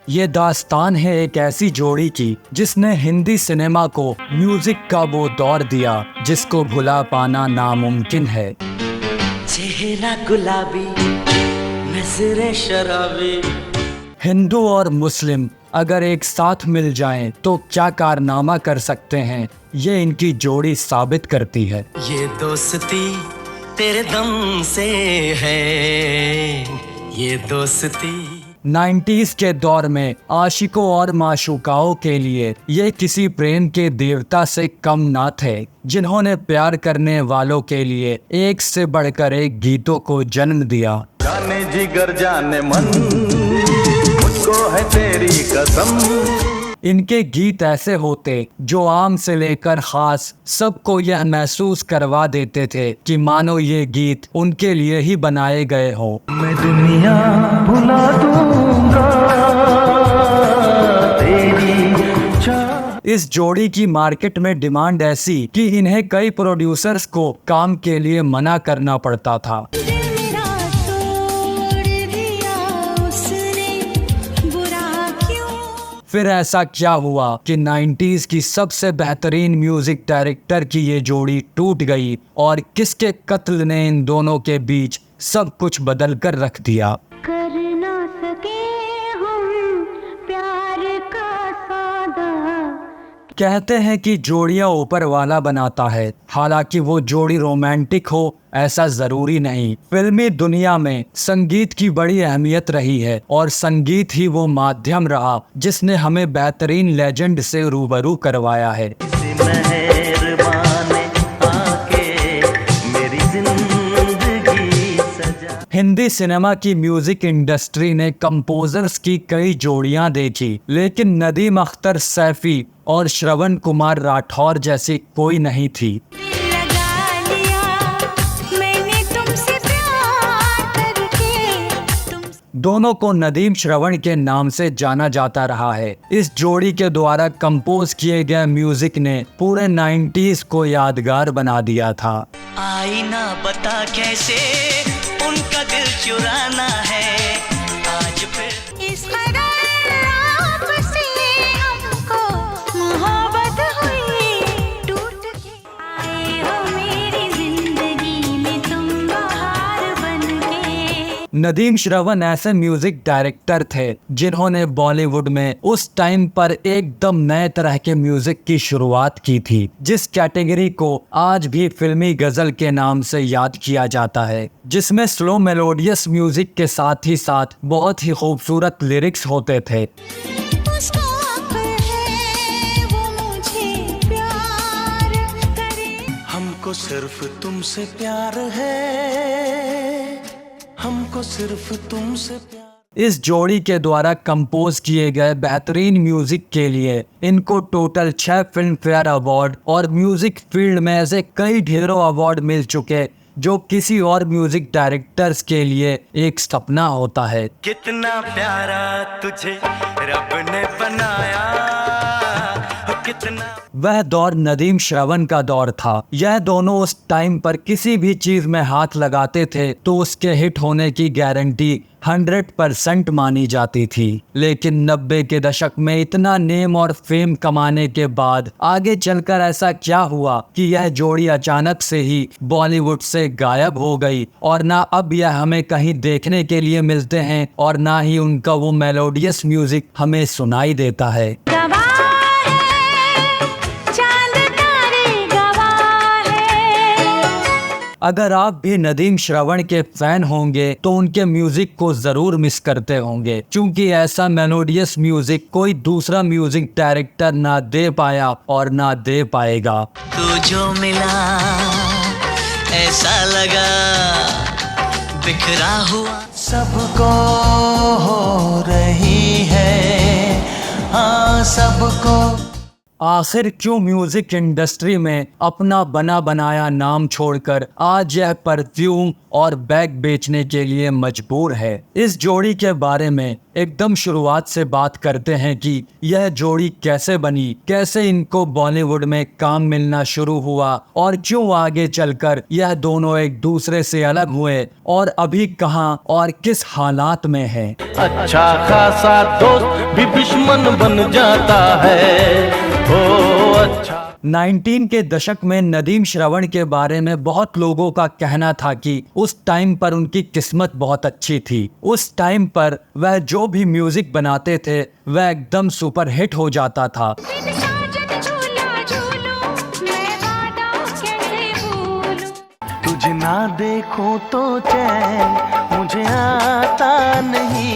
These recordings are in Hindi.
ये दास्तान है एक ऐसी जोड़ी की जिसने हिंदी सिनेमा को म्यूजिक का वो दौर दिया जिसको भुला पाना नामुमकिन है। चेहरा गुलाबी, नजरें शराबी। हिंदू और मुस्लिम अगर एक साथ मिल जाएं तो क्या कारनामा कर सकते हैं, ये इनकी जोड़ी साबित करती है। ये दोस्ती तेरे दम से है, ये दोस्ती। 90s के दौर में आशिकों और माशूकाओं के लिए ये किसी प्रेम के देवता से कम ना थे, जिन्होंने प्यार करने वालों के लिए एक से बढ़कर एक गीतों को जन्म दिया। जाने जिगर जाने मन, मुझको है तेरी कसम। इनके गीत ऐसे होते जो आम से लेकर खास सबको यह महसूस करवा देते थे कि मानो ये गीत उनके लिए ही बनाए गए हो। मैं दुनिया भुला दूंगा तेरी। इस जोड़ी की मार्केट में डिमांड ऐसी कि इन्हें कई प्रोड्यूसर्स को काम के लिए मना करना पड़ता था। फिर ऐसा क्या हुआ कि 90s की सबसे बेहतरीन म्यूजिक डायरेक्टर की ये जोड़ी टूट गई और किसके कत्ल ने इन दोनों के बीच सब कुछ बदल कर रख दिया। कर ना सके हम प्यार का सौदा। कहते हैं कि जोड़ियां ऊपर वाला बनाता है, हालांकि वो जोड़ी रोमांटिक हो ऐसा जरूरी नहीं। फिल्मी दुनिया में संगीत की बड़ी अहमियत रही है और संगीत ही वो माध्यम रहा जिसने हमें बेहतरीन लेजेंड से रूबरू करवाया है। हिंदी सिनेमा की म्यूजिक इंडस्ट्री ने कंपोजर्स की कई जोड़ियां देखी, लेकिन नदीम अख्तर सैफी और श्रवण कुमार राठौर जैसी कोई नहीं थी। दोनों को नदीम श्रवण के नाम से जाना जाता रहा है। इस जोड़ी के द्वारा कंपोज किए गए म्यूजिक ने पूरे 90s को यादगार बना दिया था। आईना बता कैसे उनका दिल चुराना है आज फिर। इस कदर आपसे हमको मोहब्बत हुई, टूट के आए हो मेरी जिंदगी में तुम बहार बनके। नदीम श्रवण ऐसे म्यूजिक डायरेक्टर थे जिन्होंने बॉलीवुड में उस टाइम पर एकदम नए तरह के म्यूजिक की शुरुआत की थी, जिस कैटेगरी को आज भी फिल्मी गजल के नाम से याद किया जाता है, जिसमें स्लो मेलोडियस म्यूजिक के साथ ही साथ बहुत ही खूबसूरत लिरिक्स होते थे। हमको सिर्फ तुमसे प्यार है, हमको सिर्फ तुमसे प्यार। इस जोड़ी के द्वारा कंपोज किए गए बेहतरीन म्यूजिक के लिए इनको टोटल 6 फिल्म फेयर अवार्ड और म्यूजिक फील्ड में ऐसे कई ढेरों अवार्ड मिल चुके जो किसी और म्यूजिक डायरेक्टर्स के लिए एक सपना होता है। कितना प्यारा तुझे रब ने बनाया, कितना। वह दौर नदीम श्रवण का दौर था। यह दोनों उस टाइम पर किसी भी चीज में हाथ लगाते थे तो उसके हिट होने की गारंटी 100% मानी जाती थी। लेकिन 90 के दशक में इतना नेम और फेम कमाने के बाद आगे चलकर ऐसा क्या हुआ कि यह जोड़ी अचानक से ही बॉलीवुड से गायब हो गई और ना अब यह हमें कहीं देखने के लिए मिलते हैं और ना ही उनका वो मेलोडियस म्यूजिक हमें सुनाई देता है। अगर आप भी नदीम श्रवण के फैन होंगे तो उनके म्यूजिक को जरूर मिस करते होंगे, क्योंकि ऐसा मेलोडियस म्यूजिक कोई दूसरा म्यूजिक डायरेक्टर ना दे पाया और ना दे पाएगा। तू जो मिला ऐसा लगा बिखरा हुआ सबको हो रही है, हाँ सबको। आखिर क्यों म्यूजिक इंडस्ट्री में अपना बना बनाया नाम छोड़कर आज यह परफ्यूम और बैग बेचने के लिए मजबूर है। इस जोड़ी के बारे में एकदम शुरुआत से बात करते हैं कि यह जोड़ी कैसे बनी, कैसे इनको बॉलीवुड में काम मिलना शुरू हुआ और क्यों आगे चलकर यह दोनों एक दूसरे से अलग हुए और अभी कहां और किस हालात में है। अच्छा खासा दोस्त भी दुश्मन बन जाता है। ओ अच्छा 19 के दशक में नदीम श्रवण के बारे में बहुत लोगों का कहना था कि उस टाइम पर उनकी किस्मत बहुत अच्छी थी। उस टाइम पर वह जो भी म्यूजिक बनाते थे वह एकदम सुपर हिट हो जाता था। बिन साजन झूला झूलूं, मैं वादा कैसे भूलूं। तुझे ना देखूं तो चैन मुझे आता नहीं।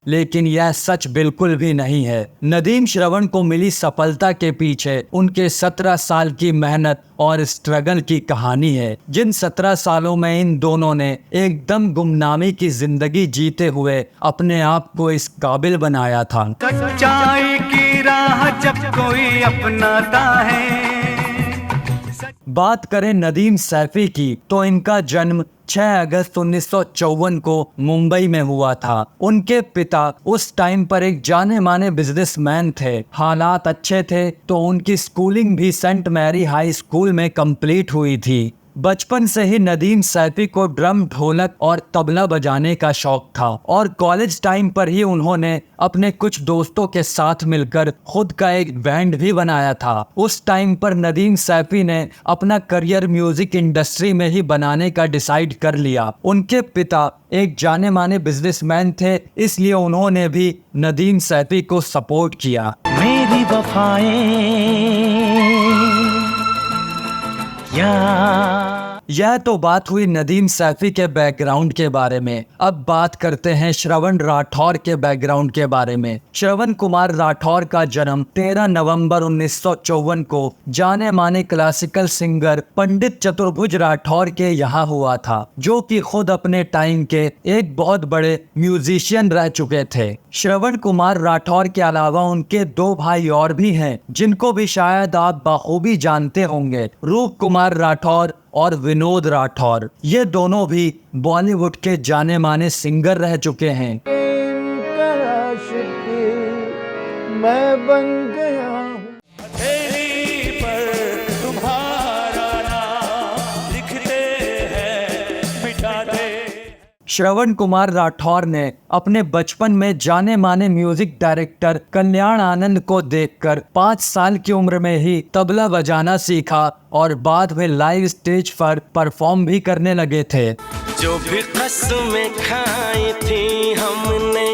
लेकिन यह सच बिल्कुल भी नहीं है। नदीम श्रवण को मिली सफलता के पीछे उनके 17 साल की मेहनत और स्ट्रगल की कहानी है। जिन 17 सालों में इन दोनों ने एकदम गुमनामी की जिंदगी जीते हुए अपने आप को इस काबिल बनाया था। सच्चाई की राह जब कोई अपनाता है। बात करें नदीम सैफी की तो इनका जन्म 6 अगस्त 1954 को मुंबई में हुआ था। उनके पिता उस टाइम पर एक जाने माने बिजनेसमैन थे। हालात अच्छे थे तो उनकी स्कूलिंग भी सेंट मैरी हाई स्कूल में कंप्लीट हुई थी। बचपन से ही नदीम सैफी को ड्रम, ढोलक और तबला बजाने का शौक था और कॉलेज टाइम पर ही उन्होंने अपने कुछ दोस्तों के साथ मिलकर खुद का एक बैंड भी बनाया था। उस टाइम पर नदीम सैफी ने अपना करियर म्यूजिक इंडस्ट्री में ही बनाने का डिसाइड कर लिया। उनके पिता एक जाने माने बिजनेसमैन थे, इसलिए उन्होंने भी नदीम सैफी को सपोर्ट किया। मेरी यह तो बात हुई नदीम सैफी के बैकग्राउंड के बारे में। अब बात करते हैं श्रवण राठौर के बैकग्राउंड के बारे में। श्रवण कुमार राठौर का जन्म 13 नवंबर 1954 को जाने माने क्लासिकल सिंगर पंडित चतुर्भुज राठौर के यहाँ हुआ था, जो कि खुद अपने टाइम के एक बहुत बड़े म्यूजिशियन रह चुके थे। श्रवण कुमार राठौर के अलावा उनके 2 भाई और भी हैं, जिनको भी शायद आप बखूबी जानते होंगे, रूप कुमार राठौर और विनोद राठौर। ये दोनों भी बॉलीवुड के जाने माने सिंगर रह चुके हैं। मैं बन गया हूँ। श्रवण कुमार राठौर ने अपने बचपन में जाने माने म्यूजिक डायरेक्टर कल्याण आनंद को देखकर 5 साल की उम्र में ही तबला बजाना सीखा और बाद में लाइव स्टेज पर परफॉर्म भी करने लगे थे। जो भी कसमें खाई थी हमने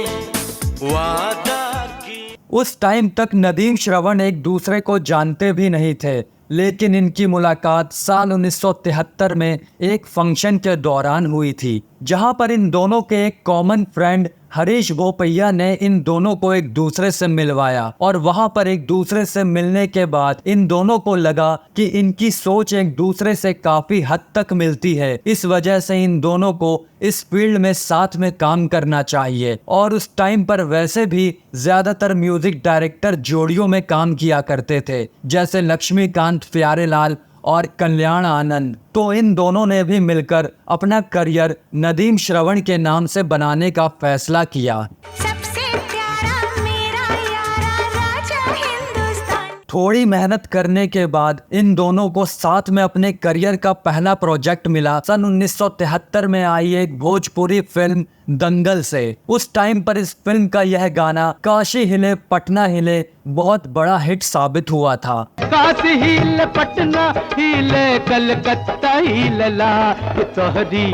वादा की। उस टाइम तक नदीम श्रवण एक दूसरे को जानते भी नहीं थे, लेकिन इनकी मुलाकात साल 1973 में एक फंक्शन के दौरान हुई थी, जहां पर इन दोनों के एक कॉमन फ्रेंड हरीश बोपैया ने इन दोनों को एक दूसरे से मिलवाया और वहां पर एक दूसरे से मिलने के बाद इन दोनों को लगा कि इनकी सोच एक दूसरे से काफी हद तक मिलती है। इस वजह से इन दोनों को इस फील्ड में साथ में काम करना चाहिए। और उस टाइम पर वैसे भी ज्यादातर म्यूजिक डायरेक्टर जोड़ियों में काम किया करते थे, जैसे लक्ष्मीकांत प्यारेलाल और कल्याण आनंद। तो इन दोनों ने भी मिलकर अपना करियर नदीम श्रवण के नाम से बनाने का फैसला किया। सबसे प्यारा मेरा यारा राजा हिंदुस्तान। थोड़ी मेहनत करने के बाद इन दोनों को साथ में अपने करियर का पहला प्रोजेक्ट मिला सन 1973 में आई एक भोजपुरी फिल्म दंगल से। उस टाइम पर इस फिल्म का यह गाना काशी हिले पटना हिले बहुत बड़ा हिट साबित हुआ था। काशी हिले पटना हिले कलकत्ता हिलला तोहरी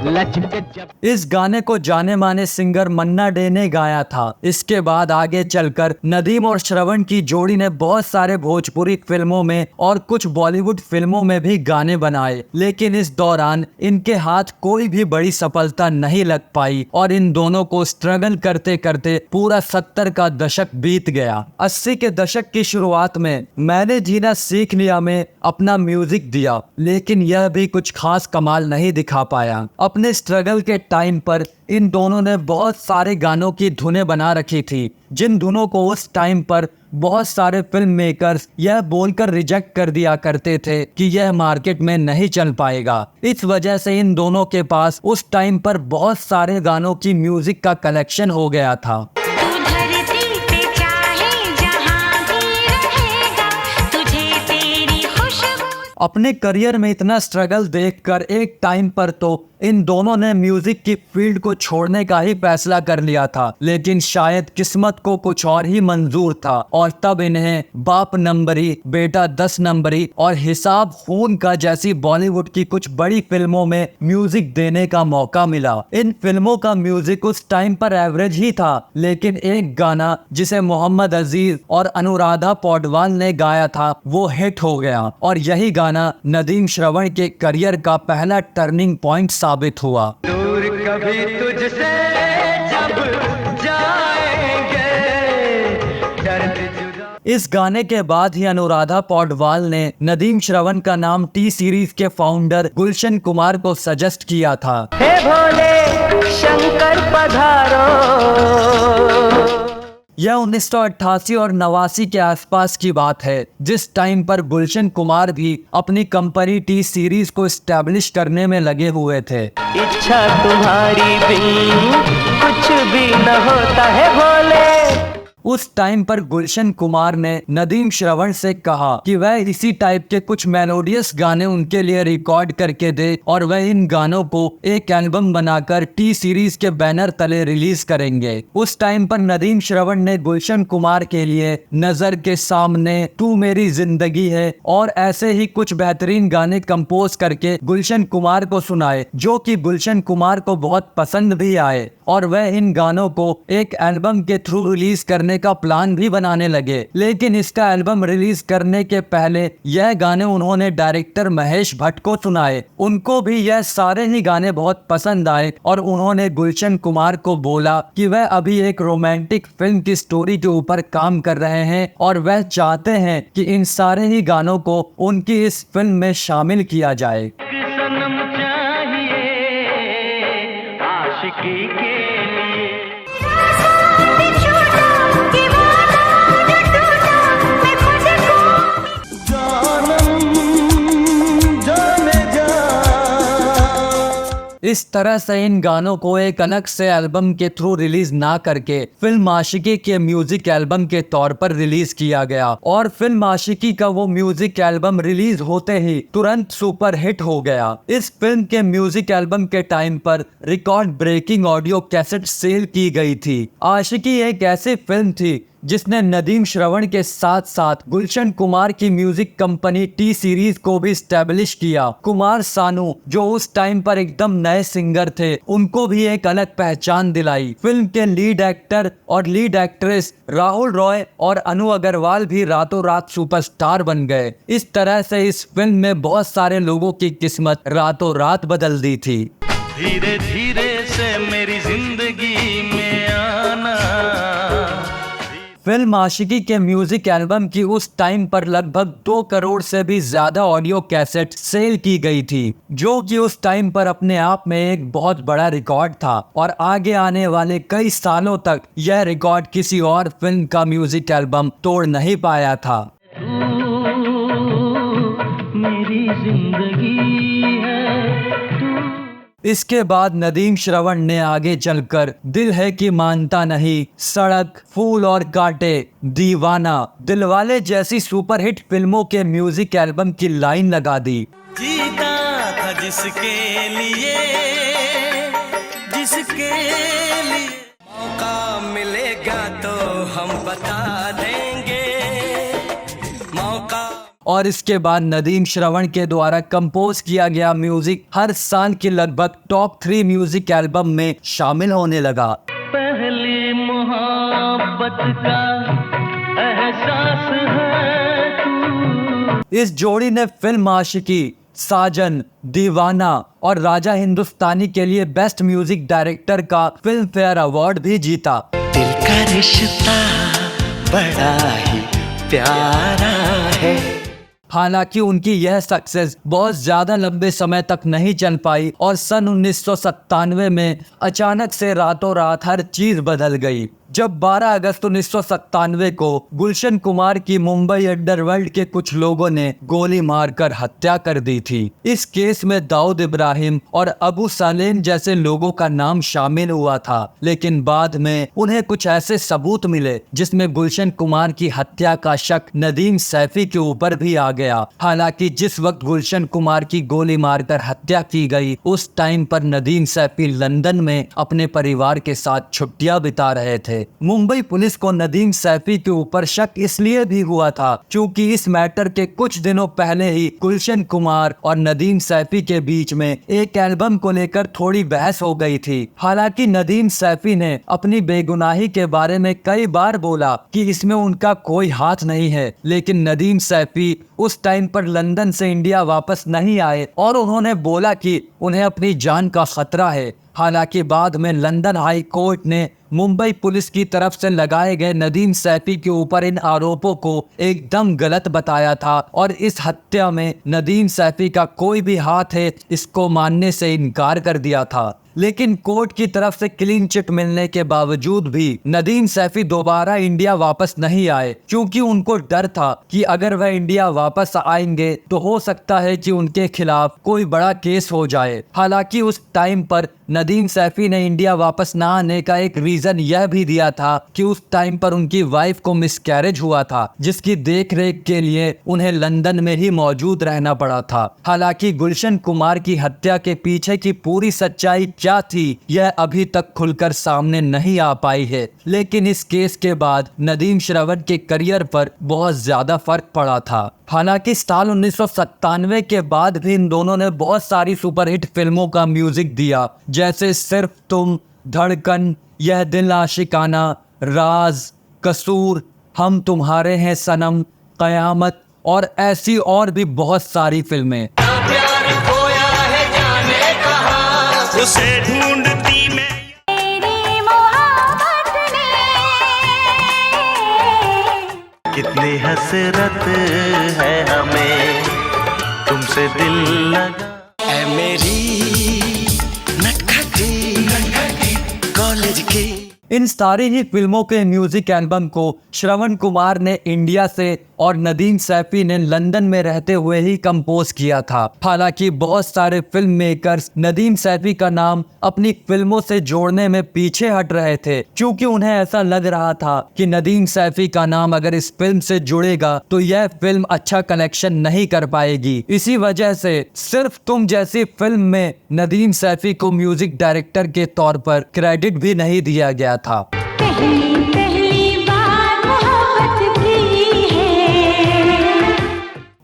लचक जब। इस गाने को जाने माने सिंगर मन्ना डे ने गाया था। इसके बाद आगे चलकर नदीम और श्रवण की जोड़ी ने बहुत सारे भोजपुरी फिल्मों में और कुछ बॉलीवुड फिल्मों में भी गाने बनाए, लेकिन इस दौरान इनके हाथ कोई भी बड़ी सफलता नहीं लग पाई और इन दोनों को स्ट्रगल करते करते पूरा 70 का दशक बीत गया। 80 के दशक की शुरुआत में मैंने जीना सीख लिया में अपना म्यूजिक दिया, लेकिन यह भी कुछ खास कमाल नहीं दिखा पाया। अपने स्ट्रगल के टाइम पर इन दोनों ने बहुत सारे गानों की धुनें बना रखी थी, जिन धुनों को उस टाइम पर बहुत सारे फिल्म मेकर्स यह बोलकर रिजेक्ट कर दिया करते थे कि यह मार्केट में नहीं चल पाएगा। इस वजह से इन दोनों के पास उस टाइम पर बहुत सारे गानों की म्यूजिक का कलेक्शन हो गया था। तू धरती पे चाहे जहाँ भी रहेगा, तुझे तेरी खुशबू। अपने करियर में इतना स्ट्रगल देखकर एक टाइम पर तो इन दोनों ने म्यूजिक की फील्ड को छोड़ने का ही फैसला कर लिया था, लेकिन शायद किस्मत को कुछ और ही मंजूर था और तब इन्हें बाप नंबरी, बेटा 10 नंबरी और हिसाब खून का जैसी बॉलीवुड की कुछ बड़ी फिल्मों में म्यूजिक देने का मौका मिला। इन फिल्मों का म्यूजिक उस टाइम पर एवरेज ही था, लेकिन एक गाना जिसे मोहम्मद अजीज और अनुराधा पौडवाल ने गाया था वो हिट हो गया और यही गाना नदीम श्रवण के करियर का पहला टर्निंग पॉइंट साबित हुआ। दूर कभी तुझसे जब जाएंगे, दर्द जुदा। इस गाने के बाद ही अनुराधा पौडवाल ने नदीम श्रवण का नाम टी सीरीज के फाउंडर गुलशन कुमार को सजेस्ट किया था। हे भोले शंकर पधारो। यह 1988 और 89 के आसपास की बात है, जिस टाइम पर गुलशन कुमार भी अपनी कंपनी टी सीरीज को स्टैब्लिश करने में लगे हुए थे। इच्छा तुम्हारी बिन कुछ भी न होता है भोले। उस टाइम पर गुलशन कुमार ने नदीम श्रवण से कहा कि वह इसी टाइप के कुछ मेलोडियस गाने उनके लिए रिकॉर्ड करके दे और वह इन गानों को एक एल्बम बनाकर टी सीरीज के बैनर तले रिलीज करेंगे। उस टाइम पर नदीम श्रवण ने गुलशन कुमार के लिए नजर के सामने, तू मेरी जिंदगी है और ऐसे ही कुछ बेहतरीन गाने कंपोज करके गुलशन कुमार को सुनाए, जो कि गुलशन कुमार को बहुत पसंद भी आए और वह इन गानों को एक एल्बम के थ्रू रिलीज करने का प्लान भी बनाने लगे। लेकिन इसका एल्बम रिलीज करने के पहले यह गाने उन्होंने डायरेक्टर महेश भट्ट को सुनाए। उनको भी यह सारे ही गाने बहुत पसंद आए और उन्होंने गुलशन कुमार को बोला कि वह अभी एक रोमांटिक फिल्म की स्टोरी के ऊपर काम कर रहे हैं और वह चाहते हैं कि इन सारे ही गानों को उनकी इस फिल्म में शामिल किया जाए। सनम चाहिए आशिकी के लिए। इस तरह से इन गानों को एक अलग से एल्बम के थ्रू रिलीज ना करके फिल्म आशिकी के म्यूजिक एल्बम के तौर पर रिलीज किया गया और फिल्म आशिकी का वो म्यूजिक एल्बम रिलीज होते ही तुरंत सुपर हिट हो गया। इस फिल्म के म्यूजिक एल्बम के टाइम पर record breaking audio cassette sale की गई थी। आशिकी एक ऐसी फिल्म थी जिसने नदीम श्रवण के साथ साथ गुलशन कुमार की म्यूजिक कंपनी टी सीरीज को भी स्टैब्लिश किया। कुमार सानू, जो उस टाइम पर एकदम नए सिंगर थे, उनको भी एक अलग पहचान दिलाई। फिल्म के लीड एक्टर और लीड एक्ट्रेस राहुल रॉय और अनु अग्रवाल भी रातों रात सुपरस्टार बन गए। इस तरह से इस फिल्म में बहुत सारे लोगों की किस्मत रातों रात बदल दी थी। धीरे धीरे से मेरी जिंदगी में आना। फिल्म आशिकी के म्यूजिक एल्बम की उस टाइम पर लगभग 2 करोड़ से भी ज्यादा ऑडियो कैसेट सेल की गई थी, जो कि उस टाइम पर अपने आप में एक बहुत बड़ा रिकॉर्ड था और आगे आने वाले कई सालों तक यह रिकॉर्ड किसी और फिल्म का म्यूजिक एल्बम तोड़ नहीं पाया था। मेरी जिंदगी है तू। इसके बाद नदीम श्रवण ने आगे चलकर दिल है कि मानता नहीं, सड़क, फूल और कांटे, दीवाना, दिलवाले जैसी सुपरहिट फिल्मों के म्यूजिक एल्बम की लाइन लगा दी। जीता था जिसके लिए मौका मिलेगा तो हम बता देंगे मौका। और इसके बाद नदीम श्रवण के द्वारा कंपोज किया गया म्यूजिक हर साल के लगभग टॉप 3 म्यूजिक एल्बम में शामिल होने लगा। पहली मोहब्बत का एहसास है तू। इस जोड़ी ने फिल्म आशिकी, साजन, दीवाना और राजा हिंदुस्तानी के लिए बेस्ट म्यूजिक डायरेक्टर का फिल्म फेयर अवार्ड भी जीता। दिल का रिश्ता बड़ा ही प्यारा है। हालांकि उनकी यह सक्सेस बहुत ज्यादा लंबे समय तक नहीं चल पाई और सन 1997 में अचानक से रातों रात हर चीज बदल गई, जब 12 अगस्त 1997 को गुलशन कुमार की मुंबई अंडरवर्ल्ड के कुछ लोगों ने गोली मारकर हत्या कर दी थी। इस केस में दाऊद इब्राहिम और अबू सालेम जैसे लोगों का नाम शामिल हुआ था, लेकिन बाद में उन्हें कुछ ऐसे सबूत मिले जिसमें गुलशन कुमार की हत्या का शक नदीम सैफी के ऊपर भी आ गया। हालांकि जिस वक्त गुलशन कुमार की गोली मारकर हत्या की गई, उस टाइम पर नदीम सैफी लंदन में अपने परिवार के साथ छुट्टियां बिता रहे थे। मुंबई पुलिस को नदीम सैफी के ऊपर शक इसलिए भी हुआ था क्योंकि इस मैटर के कुछ दिनों पहले ही गुलशन कुमार और नदीम सैफी के बीच में एक एल्बम को लेकर थोड़ी बहस हो गई थी। हालांकि नदीम सैफी ने अपनी बेगुनाही के बारे में कई बार बोला कि इसमें उनका कोई हाथ नहीं है, लेकिन नदीम सैफी उस टाइम पर लंदन से इंडिया वापस नहीं आए और उन्होंने बोला कि उन्हें अपनी जान का खतरा है। हालांकि बाद में लंदन हाई कोर्ट ने मुंबई पुलिस की तरफ से लगाए गए नदीम सैफी के ऊपर इन आरोपों को एकदम गलत बताया था और इस हत्या में नदीम सैफी का कोई भी हाथ है इसको मानने से इनकार कर दिया था। लेकिन कोर्ट की तरफ से क्लीन चिट मिलने के बावजूद भी नदीम सैफी दोबारा इंडिया वापस नहीं आए, क्योंकि उनको डर था कि अगर वह इंडिया वापस आएंगे तो हो सकता है कि उनके खिलाफ कोई बड़ा केस हो जाए। हालांकि उस टाइम पर नदीम सैफी ने इंडिया वापस ना आने का एक रीजन यह भी दिया था कि उस टाइम पर उनकी वाइफ को मिसकैरेज हुआ था, जिसकी देखरेख के लिए उन्हें लंदन में ही मौजूद रहना पड़ा था। हालांकि गुलशन कुमार की हत्या के पीछे की पूरी सच्चाई क्या थी यह अभी तक खुलकर सामने नहीं आ पाई है, लेकिन इस केस के बाद नदीम श्रवण के करियर पर बहुत ज्यादा फर्क पड़ा था। हालांकि साल 1997 के बाद भी इन दोनों ने बहुत सारी सुपरहिट फिल्मों का म्यूजिक दिया, जैसे सिर्फ तुम, धड़कन, यह दिल आशिकाना, राज, कसूर, हम तुम्हारे हैं सनम, कयामत और ऐसी और भी बहुत सारी फिल्में। प्यार खोया है जाने कहाँ, उसे ढूंढती मैं। तेरी मोहब्बत ने कितनी हसरत है हमें तुमसे दिल लगा। ऐ मेरी नटखटी कॉलेज की। इन सारी ही फिल्मों के म्यूजिक एल्बम को श्रवण कुमार ने इंडिया से और नदीम सैफी ने लंदन में रहते हुए ही कंपोज किया था। हालांकि बहुत सारे फिल्म मेकर्स नदीम सैफी का नाम अपनी फिल्मों से जोड़ने में पीछे हट रहे थे, क्योंकि उन्हें ऐसा लग रहा था कि नदीम सैफी का नाम अगर इस फिल्म से जुड़ेगा तो यह फिल्म अच्छा कलेक्शन नहीं कर पाएगी। इसी वजह से सिर्फ तुम जैसी फिल्म में नदीम सैफी को म्यूजिक डायरेक्टर के तौर पर क्रेडिट भी नहीं दिया गया था। पहली बार मोहब्बत की है।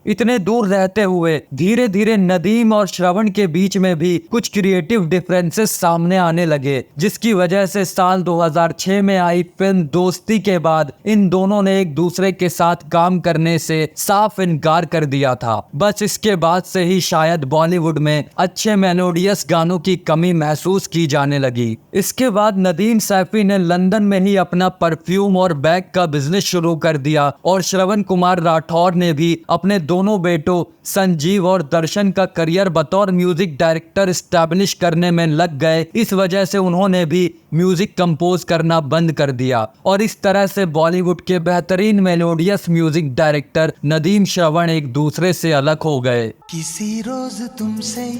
इतने दूर रहते हुए धीरे धीरे नदीम और श्रवण के बीच में भी कुछ क्रिएटिव डिफरेंसेस सामने आने लगे, जिसकी वजह से साल 2006 में आई फिल्म दोस्ती के बाद इन दोनों ने एक दूसरे के साथ काम करने से साफ इनकार कर दिया था। बस इसके बाद से ही शायद बॉलीवुड में अच्छे मेलोडियस गानों की कमी महसूस की जाने लगी। इसके बाद नदीम सैफी ने लंदन में ही अपना परफ्यूम और बैग का बिजनेस शुरू कर दिया और श्रवण कुमार राठौर ने भी अपने दोनों बेटों संजीव और दर्शन का करियर बतौर म्यूजिक डायरेक्टर स्टैब्लिश करने में लग गए। इस वजह से उन्होंने भी म्यूजिक कंपोज करना बंद कर दिया और इस तरह से बॉलीवुड के बेहतरीन melodious music director Nadeem Shravan एक दूसरे से अलग हो गए। किसी रोज तुमसे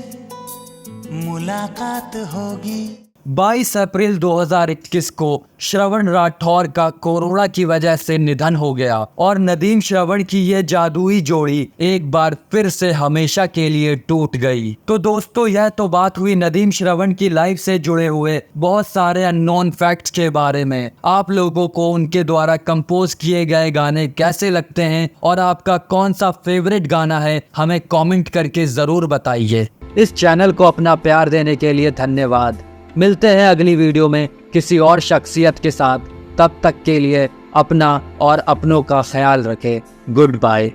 मुलाकात होगी। 22 अप्रैल 2021 को श्रवण राठौर का कोरोना की वजह से निधन हो गया और नदीम श्रवण की ये जादुई जोड़ी एक बार फिर से हमेशा के लिए टूट गई। तो दोस्तों, यह तो बात हुई नदीम श्रवण की लाइफ से जुड़े हुए बहुत सारे अननोन फैक्ट्स के बारे में। आप लोगों को उनके द्वारा कंपोज किए गए गाने कैसे लगते हैं और आपका कौन सा फेवरेट गाना है, हमें कॉमेंट करके जरूर बताइए। इस चैनल को अपना प्यार देने के लिए धन्यवाद। मिलते हैं अगली वीडियो में किसी और शख्सियत के साथ। तब तक के लिए अपना और अपनों का ख्याल रखें। Good bye.